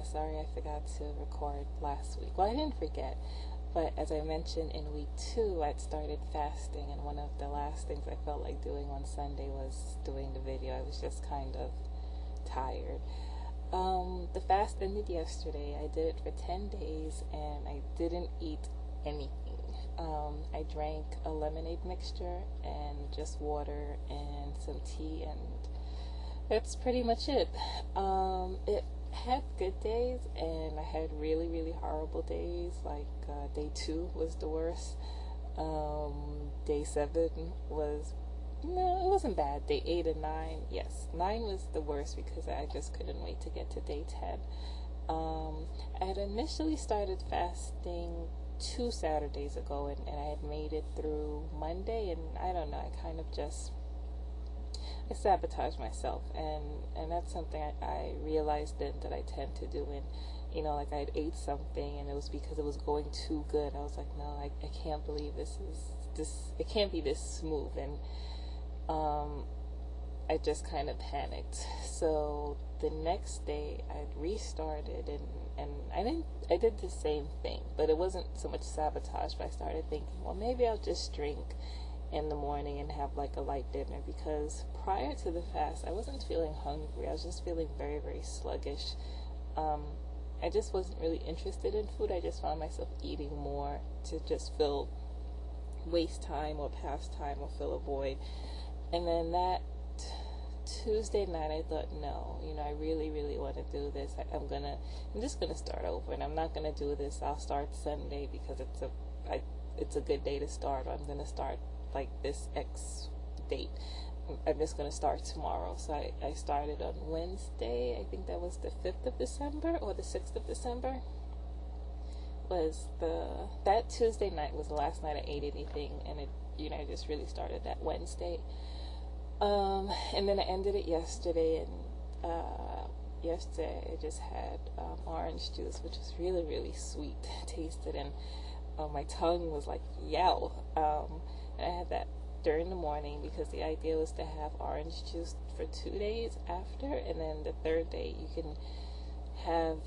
Sorry I forgot to record last week. Well, I didn't forget, but as I mentioned in week 2, I'd started fasting, and one of the last things I felt like doing on Sunday was doing the video. I was just kind of tired. The fast ended yesterday. I did it for 10 days, and I didn't eat anything. I drank a lemonade mixture and just water and some tea, and that's pretty much it. It had good days, and I had really, really horrible days. Like day 2 was the worst. Day 7 was, no, it wasn't bad. Day 8 and 9, yes, 9 was the worst because I just couldn't wait to get to day 10. I had initially started fasting 2 Saturdays ago, and I had made it through Monday, and I don't know, I sabotaged myself, and that's something I realized then that I tend to do. And like I had ate something, and it was because it was going too good. I was like, no, I can't believe this, it can't be this smooth. And I just kind of panicked. So the next day I restarted, and I did the same thing, but it wasn't so much sabotage. But I started thinking, well, maybe I'll just drink in the morning and have like a light dinner, because prior to the fast I wasn't feeling hungry. I was just feeling very, very sluggish. I just wasn't really interested in food. I just found myself eating more to just waste time or pass time or fill a void. And then that Tuesday night I thought, no, I really, really want to do this. I'm just gonna start over, and I'm not gonna do this. I'll start Sunday because it's a good day to start. I'm gonna start like this X date. I'm just going to start tomorrow. So I started on Wednesday. I think that was the 5th of December or the 6th of December. That Tuesday night was the last night I ate anything, and I just really started that Wednesday. And then I ended it yesterday, and yesterday I just had orange juice, which was really, really sweet. Tasted, and my tongue was like, yow. And I had that during the morning because the idea was to have orange juice for 2 days after, and then the 3rd day you can have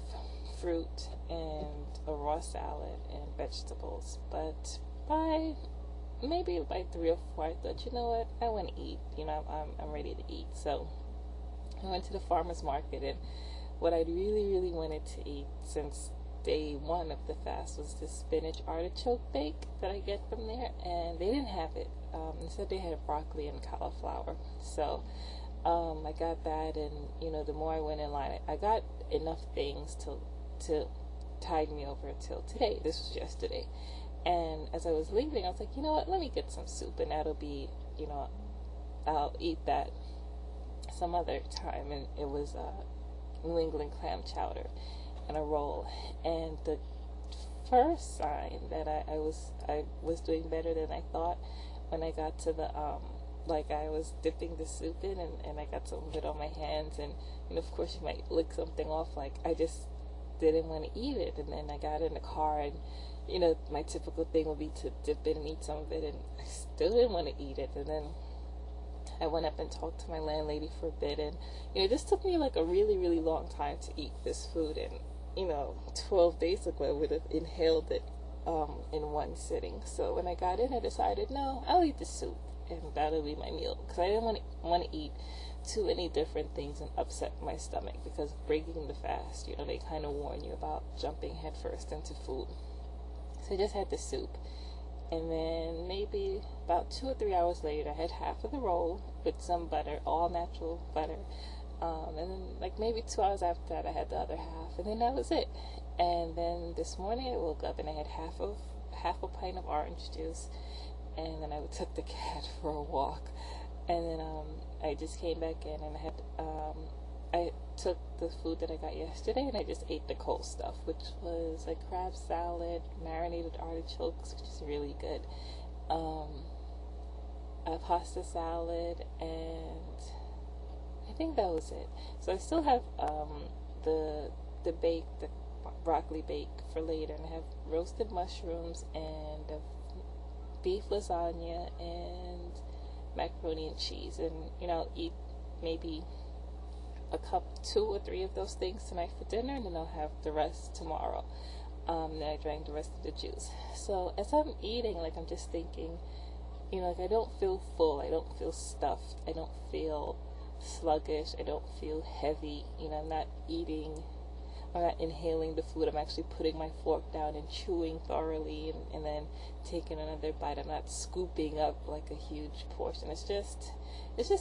fruit and a raw salad and vegetables. But maybe by 3 or 4 I thought, you know what, I want to eat. I'm ready to eat. So I went to the farmer's market, and what I really, really wanted to eat since day 1 of the fast was this spinach artichoke bake that I get from there, and they didn't have it. Instead they had broccoli and cauliflower. So I got that, and the more I went in line, I got enough things to tide me over till today. This was yesterday. And as I was leaving, I was like, you know what, let me get some soup, and that'll be, I'll eat that some other time. And it was New England clam chowder and a roll. And the first sign that I was doing better than I thought, when I got to the like I was dipping the soup in, and I got some of it on my hands, and of course you might lick something off. Like I just didn't want to eat it, and then I got in the car, and my typical thing would be to dip it and eat some of it, and I still didn't want to eat it. And then I went up and talked to my landlady for a bit, and it just took me like a really, really long time to eat this food. And 12 days ago I would have inhaled it in one sitting. So when I got in, I decided, no, I'll eat the soup, and that'll be my meal, because I didn't want to eat too many different things and upset my stomach, because breaking the fast, they kind of warn you about jumping headfirst into food. So I just had the soup, and then maybe about 2 or 3 hours later, I had half of the roll with some butter, all natural butter. And then like maybe 2 hours after that, I had the other half, and then that was it. And then this morning I woke up and I had half a pint of orange juice, and then I took the cat for a walk, and then I just came back in, and I took the food that I got yesterday, and I just ate the cold stuff, which was like crab salad, marinated artichokes, which is really good, a pasta salad, and I think that was it. So I still have the broccoli bake for later, and I have roasted mushrooms and beef lasagna and macaroni and cheese, and I'll eat maybe two or three of those things tonight for dinner, and then I'll have the rest tomorrow. Then I drank the rest of the juice. So as I'm eating, like, I'm just thinking, like, I don't feel full, I don't feel stuffed, I don't feel sluggish, I don't feel heavy. I'm not eating, I'm not inhaling the food. I'm actually putting my fork down and chewing thoroughly, and then taking another bite. I'm not scooping up like a huge portion. It's just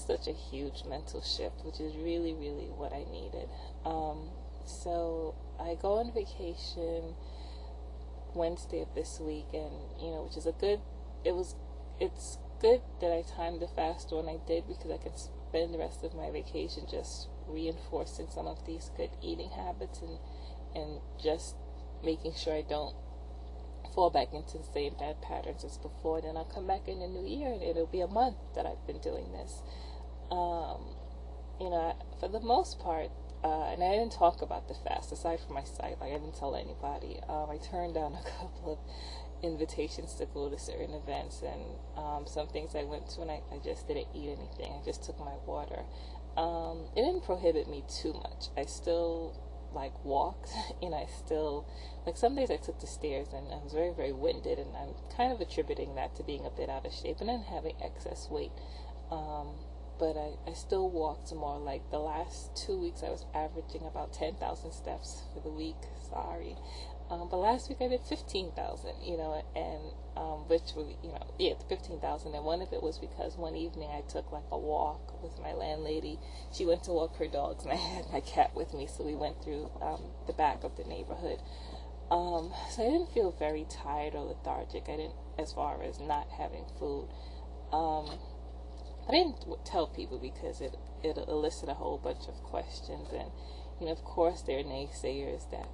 such a huge mental shift, which is really, really what I needed. So I go on vacation Wednesday of this week, and which is it's good that I timed the fast when I did, because I can spend the rest of my vacation just reinforcing some of these good eating habits, and just making sure I don't fall back into the same bad patterns as before. Then I'll come back in the new year, and it'll be a month that I've been doing this. For the most part, and I didn't talk about the fast aside from my site. Like, I didn't tell anybody. I turned down a couple of invitations to go to certain events, and some things I went to, and I just didn't eat anything. I just took my water. It didn't prohibit me too much. I still walked, and I still, some days I took the stairs, and I was very, very winded, and I'm kind of attributing that to being a bit out of shape and then having excess weight. But I still walked more. Like, the last 2 weeks I was averaging about 10,000 steps for the week. Sorry. But last week I did 15,000, and which was, 15,000. And one of it was because one evening I took a walk with my landlady. She went to walk her dogs, and I had my cat with me, so we went through the back of the neighborhood. So I didn't feel very tired or lethargic. I didn't, as far as not having food. I didn't tell people because it elicited a whole bunch of questions, and of course there are naysayers that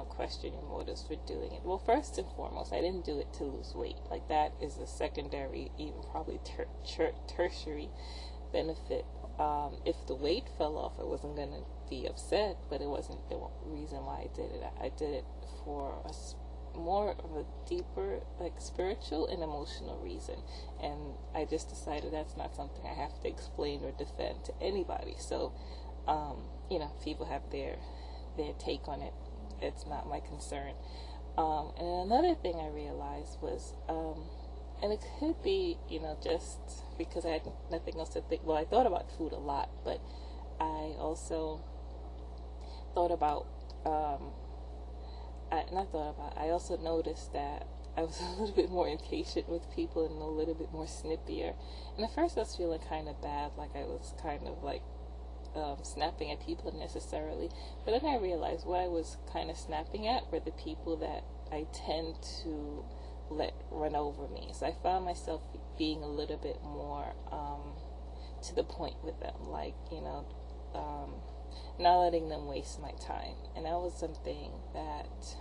question your motives for doing it. Well, first and foremost, I didn't do it to lose weight. Like, that is a secondary, even probably tertiary benefit. If the weight fell off, I wasn't going to be upset, but it wasn't the reason why I did it. I did it for more of a deeper, spiritual and emotional reason, and I just decided that's not something I have to explain or defend to anybody. So people have their take on it. It's not my concern. And another thing I realized was, and it could be, just because I had nothing else to think. Well, I thought about food a lot, but I also thought about, I also noticed that I was a little bit more impatient with people and a little bit more snippier. And at first I was feeling kind of bad, like I was kind of snapping at people unnecessarily. But then I realized what I was kind of snapping at were the people that I tend to let run over me. So I found myself being a little bit more to the point with them, not letting them waste my time. And that was something that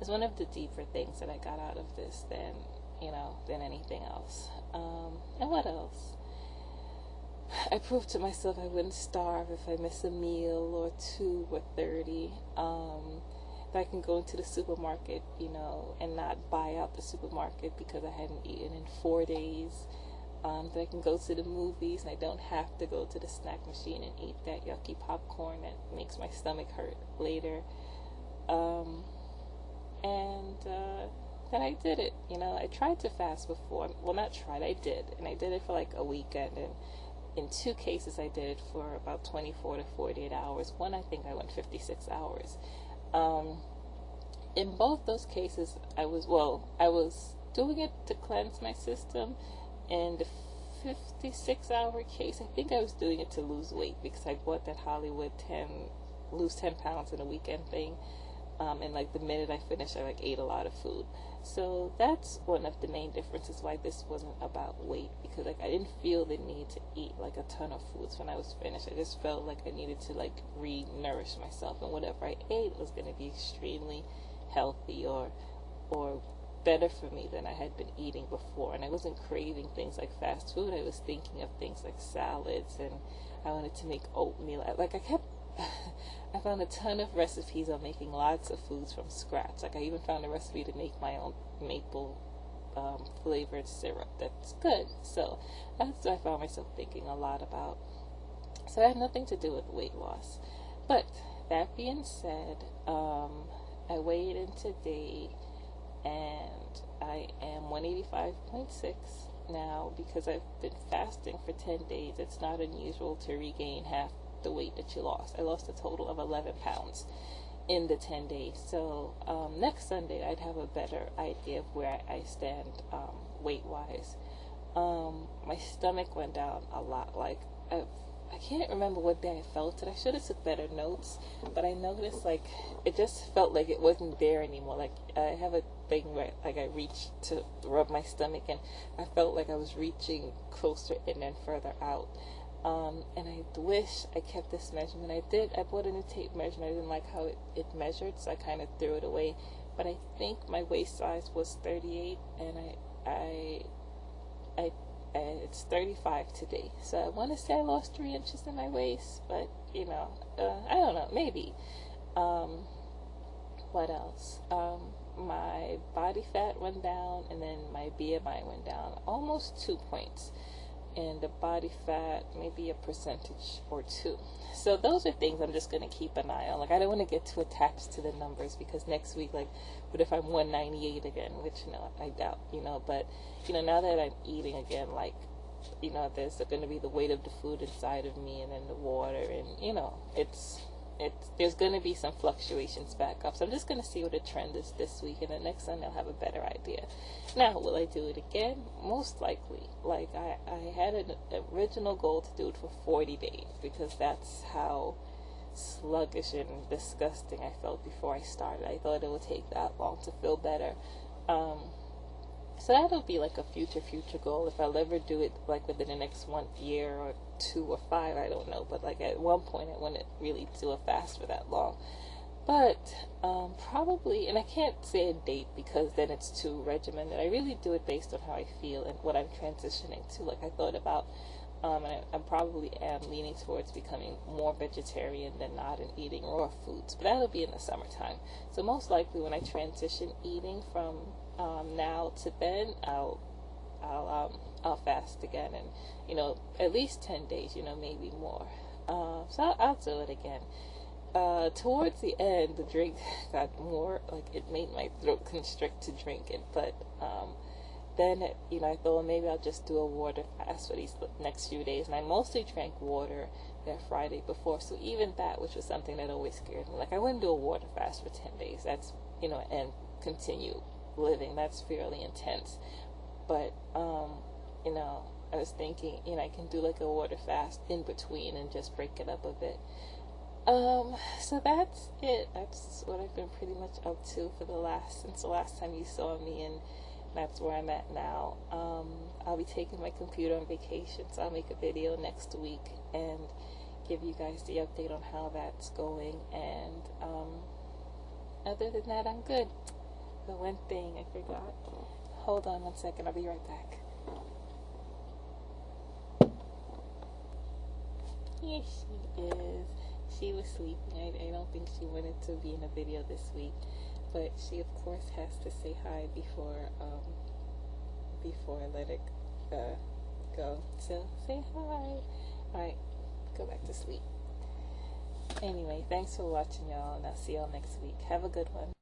is one of the deeper things that I got out of this than anything else. And what else? I proved to myself I wouldn't starve if I miss a meal or 2 or 30. That I can go into the supermarket, and not buy out the supermarket because I hadn't eaten in 4 days. That I can go to the movies and I don't have to go to the snack machine and eat that yucky popcorn that makes my stomach hurt later. And that I did it. I tried to fast before. Well, not tried, I did. And I did it for a weekend. And in 2 cases, I did it for about 24 to 48 hours. One, I think I went 56 hours. In both those cases, I was doing it to cleanse my system. In the 56-hour case, I think I was doing it to lose weight, because I bought that Hollywood lose 10 pounds in a weekend thing. And the minute I finished, I ate a lot of food. So that's one of the main differences why this wasn't about weight, because I didn't feel the need to eat a ton of foods when I was finished. I just felt like I needed to re-nourish myself, and whatever I ate was going to be extremely healthy or better for me than I had been eating before. And I wasn't craving things like fast food. I was thinking of things like salads, and I wanted to make oatmeal. I found a ton of recipes on making lots of foods from scratch. I even found a recipe to make my own maple flavored syrup that's good. So that's what I found myself thinking a lot about. So it had nothing to do with weight loss. But that being said, I weighed in today and I am 185.6 now. Because I've been fasting for 10 days, it's not unusual to regain half the weight that you lost. I lost a total of 11 pounds in the 10 days. So next Sunday I'd have a better idea of where I stand weight wise. My stomach went down a lot. Like I can't remember what day I felt it. I should have took better notes, but I noticed like it just felt like it wasn't there anymore. Like I have a thing where like I reach to rub my stomach, and I felt like I was reaching closer in and further out. And I wish I kept this measurement. I bought a new tape measurement. I didn't like how it measured, so I kind of threw it away. But I think my waist size was 38, and it's 35 today. So I want to say I lost 3 inches in my waist, but I don't know, maybe. What else? My body fat went down, and then my BMI went down almost 2 points, and the body fat maybe a percentage or 2. So those are things I'm just going to keep an eye on. Like, I don't want to get too attached to the numbers, because next week, like, what if I'm 198 again, which I doubt, but now that I'm eating again, like, there's going to be the weight of the food inside of me, and then the water, and there's going to be some fluctuations back up. So I'm just going to see what the trend is this week, and then next Sunday I'll have a better idea. Now, will I do it again? Most likely. Like, I had an original goal to do it for 40 days, because that's how sluggish and disgusting I felt before I started. I thought it would take that long to feel better. So that'll be like a future goal. If I'll ever do it like within the next 1 year or 2 or 5, I don't know. But like at one point I want to really do a fast for that long. But probably, and I can't say a date because then it's too regimented. I really do it based on how I feel and what I'm transitioning to. Like I thought about, and I probably am leaning towards becoming more vegetarian than not and eating raw foods. But that'll be in the summertime. So most likely when I transition eating from now to then, I'll fast again, and at least 10 days, maybe more. So I'll do it again. Towards the end, the drink got more like it made my throat constrict to drink it, but then I thought, well, maybe I'll just do a water fast for these next few days. And I mostly drank water that Friday before, so even that, which was something that always scared me, like I wouldn't do a water fast for 10 days. That's and continue living. That's fairly intense. But I was thinking, I can do like a water fast in between and just break it up a bit. So that's it. That's what I've been pretty much up to since the last time you saw me, and that's where I'm at now. I'll be taking my computer on vacation, so I'll make a video next week and give you guys the update on how that's going. And other than that, I'm good. The one thing I forgot. Hold on 1 second. I'll be right back. Here she is. She was sleeping. I don't think she wanted to be in a video this week, but she of course has to say hi before I let it go. So say hi. Alright, go back to sleep. Anyway, thanks for watching, y'all, and I'll see y'all next week. Have a good one.